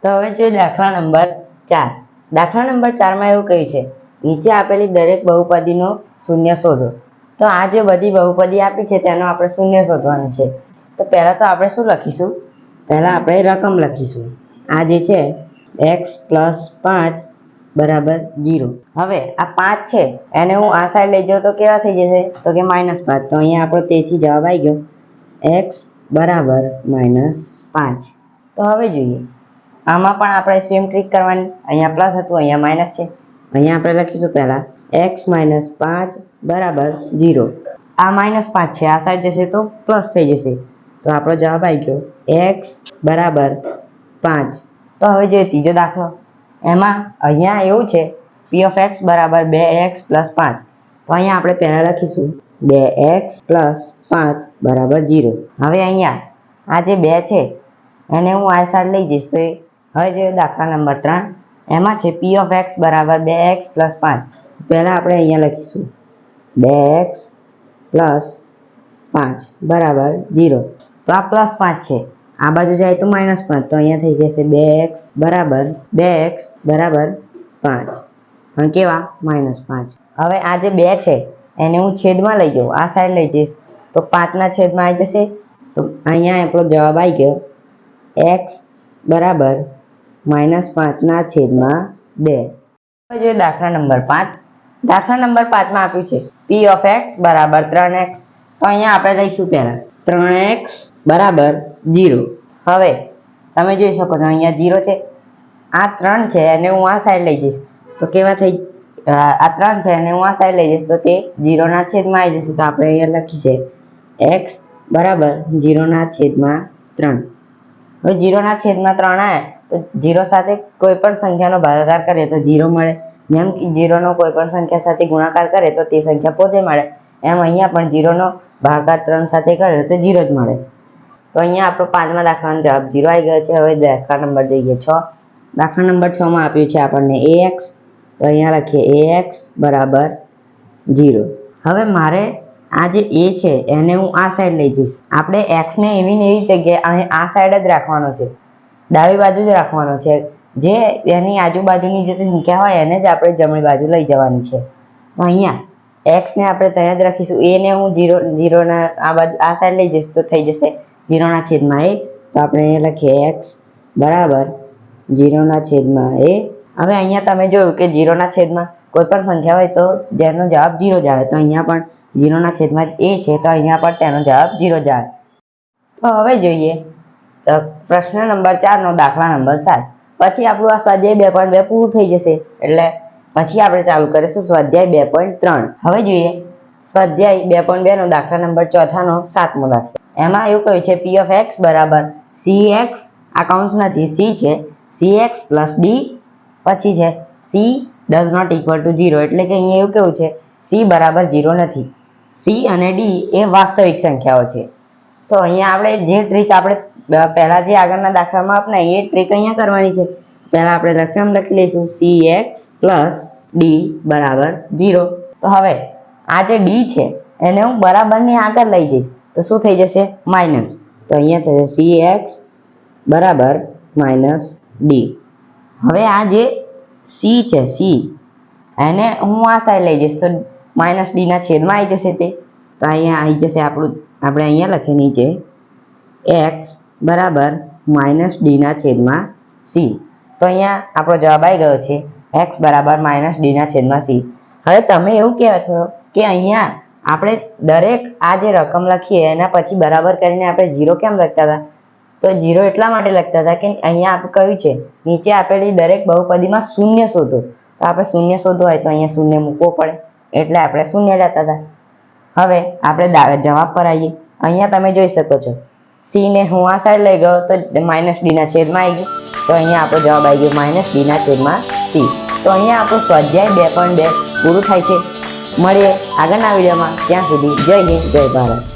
તો હવે જોઈએ દાખલા નંબર 4. દાખલા નંબર 4 માં એવું કહ્યું છે, નીચે આપેલી દરેક બહુપદીનો શૂન્ય શોધો. તો આ જે બધી બહુપદી આપી છે તેનો આપણે શૂન્ય શોધવાનું છે. તો પહેલા તો આપણે શું લખીશું? પહેલા આપણે રકમ લખીશું. આ જે છે x + 5 = 0. હવે આ 5 છે એને હું આ સાઈડ લઈ જાઉં તો કેવા થઈ જશે? તો કે -5. તો અહીંયા આપણો તેથી જવાબ આવી ગયો x = -5. તો હવે જોઈએ આમાં પણ આપણે સેમ ટ્રીક કરવાની. અહીંયા પ્લસ હતું, અહીંયા માઇનસ છે. અહીંયા આપણે લખીશું પહેલા x - 5 = 0. આ -5 છે, આ સાઈડ જશે તો પ્લસ થઈ જશે. તો આપણો જવાબ આવી ગયો x = 5. તો હવે જોઈએ ત્રીજો દાખલો. એમાં અહીંયા એવું છે p(x) = 2x + 5. તો અહીંયા આપણે પહેલા લખીશું 2x + 5 = 0. હવે અહીંયા આ જે 2 છે એને હું આ સાઈડ લઈ જઈશ. તો હવે જે દાખલા નંબર 3 એમાં છે p(x) = 2x + 5. પહેલા આપણે અહીંયા લખીશું 2x + 5 = 0. તો આ +5 છે, આ બાજુ જાય તો -5. તો અહીંયા થઈ જશે 2x = 5 પણ કેવા -5. હવે આ જે 2 છે એને હું છેદમાં લઈ જાઉં, આ સાઈડ લઈ જઈશ તો 5 ના છેદમાં આવી જશે. તો અહીંયા આપણો જવાબ આવી ગયો x = -5/2. હવે જોઈએ દાખલા નંબર 5. દાખલા નંબર 5 માં આપ્યું છે p(x) = 3x. તો અહીંયા આપણે લઈશું પહેલા 3x = 0. હવે તમે જોઈ શકો છો અહીંયા 0 છે, આ 3 છે અને હું આ સાઈડ લઈ જઈશ તો કેવા થઈ આ 3 છે અને હું આ સાઈડ લઈ જઈશ તો તે 0 ના છેદમાં આવી જશે. તો આપણે અહીંયા લખીએ x = 0 ના છેદમાં 3. હવે 0 ના છેદમાં 3 આવે તો 0 સાથે કોઈ પણ સંખ્યાનો ભાગાકાર કરીએ તો 0 મળે. જેમ કે 0 નો કોઈ પણ સંખ્યા સાથે ગુણાકાર કરે તો તે સંખ્યા પોતે મળે, એમ અહીંયા પણ 0 નો ભાગાકાર 3 સાથે કરે તો 0 જ મળે. તો અહીંયા આપણો 5મા દાખલાનો જવાબ 0 આવી ગયો છે. હવે દાખલા નંબર જોઈએ 6. દાખલા નંબર 6 માં આપ્યું છે આપણને ax. તો અહીંયા લખીએ ax = 0. હવે મારે આ જે a છે એને હું આ સાઈડ લઈ જઈશ. આપણે x ને એવી ને એવી જગ્યાએ આ સાઈડ જ રાખવાનો છે, ડાબી બાજુ જ રાખવાનો છે. જે એની આજુબાજુની જે સંખ્યા હોય એને જ આપણે જમણી બાજુ લઈ જવાની છે. તો અહીંયા x ને આપણે ત્યાં જ રાખીશું, a ને હું 0 ના આ બાજુ આ સાઈડ લઈ જઈશ તો થઈ જશે 0 ના છેદમાં a. તો આપણે અહીંયા લખીએ x = 0 ના છેદમાં a. હવે અહીંયા તમે જોયું કે 0 ના છેદમાં કોઈ પણ સંખ્યા હોય તો જેનો જવાબ 0 જ આવે. તો અહીંયા પણ 0 ના છેદમાં a છે તો અહીંયા પણ તેનો જવાબ 0 જ આવે. તો હવે જોઈએ પ્રશ્ન નંબર 4 નો દાખલા નંબર 7. પછી આપણું આ સ્વાધ્યાય 2.2 પૂરું થઈ જશે, એટલે પછી આપણે ચાલુ કરીશું સ્વાધ્યાય 2.3. હવે જોઈએ સ્વાધ્યાય 2.2 નો દાખલા નંબર 4 નો 7મો દાખલો. એમાં એવું કહ્યું છે p(x) = cx, આ કૌંસ નથી, c છે, cx + d. પછી છે c ≠ 0. એટલે કે અહીંયા એવું કેવું છે c = 0 નથી. c અને d એ વાસ્તવિક સંખ્યાઓ છે. તો અહીંયા આપણે જે ટ્રીક આપણે પહેલા જે આગળના દાખલામાં અપનાવી એ ટ્રીક અહીંયા કરવાની છે. પહેલા આપણે રકમ લખી લઈશું cx + d = 0. તો હવે આ જે d છે એને હું બરાબરની આગળ લઈ જઈશ તો શું થઈ જશે? માઇનસ. તો અહીંયા થશે cx = -d. હવે આ જે c છે c એને હું આ સાઈડ લઈ જઈશ તો -d ના છેદમાં આવી જશે તે. તો અહીંયા આવી જશે આપણે અહીંયા લખીએ નીચે x = -d ના છેદમાં c. તો અહીંયા આપણો જવાબ આવી ગયો છે x = -d ના છેદમાં c. હવે તમે એવું કહો છો કે અહીંયા આપણે દરેક આ જે રકમ લખીએ એના પછી બરાબર કરીને આપણે 0 કેમ લખતા હતા? તો 0 એટલા માટે લખતા હતા કે અહીંયા આપણે કહ્યું છે નીચે આપેલી દરેક બહુપદીમાં શૂન્ય શોધો. તો આપણે શૂન્ય શોધવો હોય તો અહીંયા શૂન્ય મૂકવો પડે, એટલે આપણે શૂન્ય લેતા હતા. હવે આપણે જવાબ પર આવીએ. અહીંયા તમે જોઈ શકો છો c ને હું આ સાઈડ લઈ ગયો તો -d ના છેદમાં આવી ગયું. તો અહીંયા આપણો જવાબ આવી ગયો -d ના છેદમાં c. તો અહીંયા આપણું સ્વાધ્યાય 2.2 પૂરું થાય છે. મળીએ આગળના વિડીયોમાં. ત્યાં સુધી જય હિન્દ, જય ભારત.